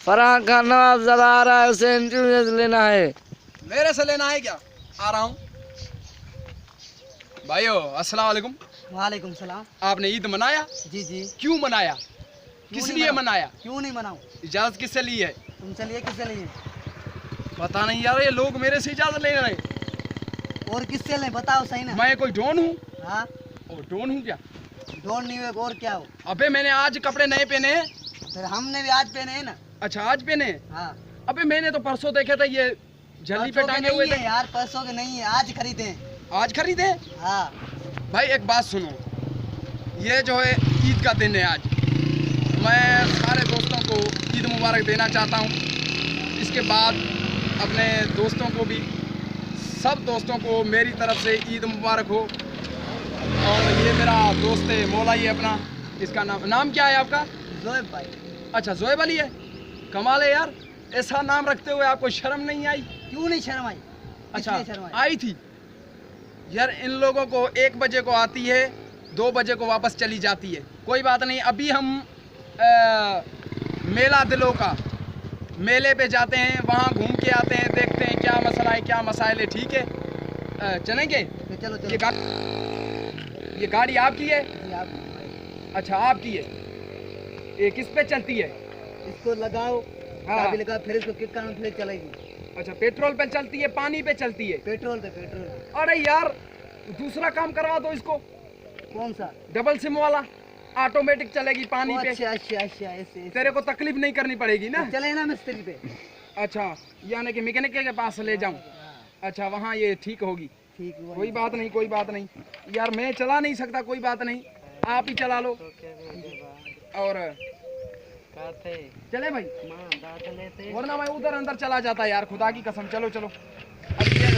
फरहान खान नवाब ज़रा आ रहा है, उसे इंटरव्यू लेना है। मेरे से लेना है क्या? आ रहा हूँ। भाइयों अस्सलाम वालेकुम। वालेकुम सलाम। आपने ईद मनाया? जी जी। क्यों मनाया? किस लिए मनाया? क्यों नहीं मनाऊं? इजाजत किससे ली है? तुमसे लिए किससे लिए? पता नहीं यार, ये लोग मेरे से इजाजत ले रहे हैं। और किससे लें बताओ सही ना। मैं कोई डॉन हूँ? हाँ और डॉन हूँ क्या? डोंट नहीं हुए और क्या हो? अबे मैंने आज कपड़े नए पहने हैं। फिर हमने भी आज पहने हैं ना। अच्छा आज पहने हैं? हाँ अबे मैंने तो परसों देखे थे, ये झल्ली पे परसों के टांगे हुए नहीं थे। है यार, परसों के नहीं है, आज खरीदे हैं। आज खरीदे? हाँ भाई एक बात सुनो, ये जो है ईद का दिन है आज। मैं सारे दोस्तों को ईद मुबारक देना चाहता हूँ। इसके बाद अपने दोस्तों को भी, सब दोस्तों को मेरी तरफ से ईद मुबारक हो। और ये मेरा दोस्त है मौला, ये अपना, इसका नाम क्या है आपका? जोएब भाई। अच्छा जोएब अली है। कमाल है यार, ऐसा नाम रखते हुए आपको शर्म नहीं आई? क्यों नहीं शर्म आई? अच्छा शर्म आई थी यार। इन लोगों को 1 बजे को आती है, 2 बजे को वापस चली जाती है। कोई बात नहीं, अभी हम मेला दिलों का मेले पे जाते हैं, वहाँ घूम के आते हैं, देखते हैं क्या मसला है क्या मसाइल है। ठीक है चलेंगे? तो चलो चलो। ये गाड़ी आपकी है? जी आप। अच्छा आपकी है। ये किस पे चलती है? इसको लगाओ, हाँ। चाबी लगाओ, फिर इसको किक करना, फिर चलेगी। अच्छा पेट्रोल पे चलती है, पानी पे चलती है? पेट्रोल पे पेट्रोल पे। अरे यार दूसरा काम करवा दो इसको, कौन सा? डबल सिम वाला, ऑटोमेटिक चलेगी पानी पे। अच्छा अच्छा अच्छा ऐसे तेरे को तकलीफ नहीं करनी पड़ेगी ना। चले ना मिस्त्री पे। अच्छा यानी कि मैकेनिक के पास ले जाऊं? अच्छा वहाँ ये ठीक होगी। ठीक है कोई बात नहीं कोई बात नहीं यार, मैं चला नहीं सकता, कोई बात नहीं, आप ही चला लो। और चले भाई, वरना मैं उधर अंदर चला जाता यार, खुदा की कसम। चलो चलो अब ये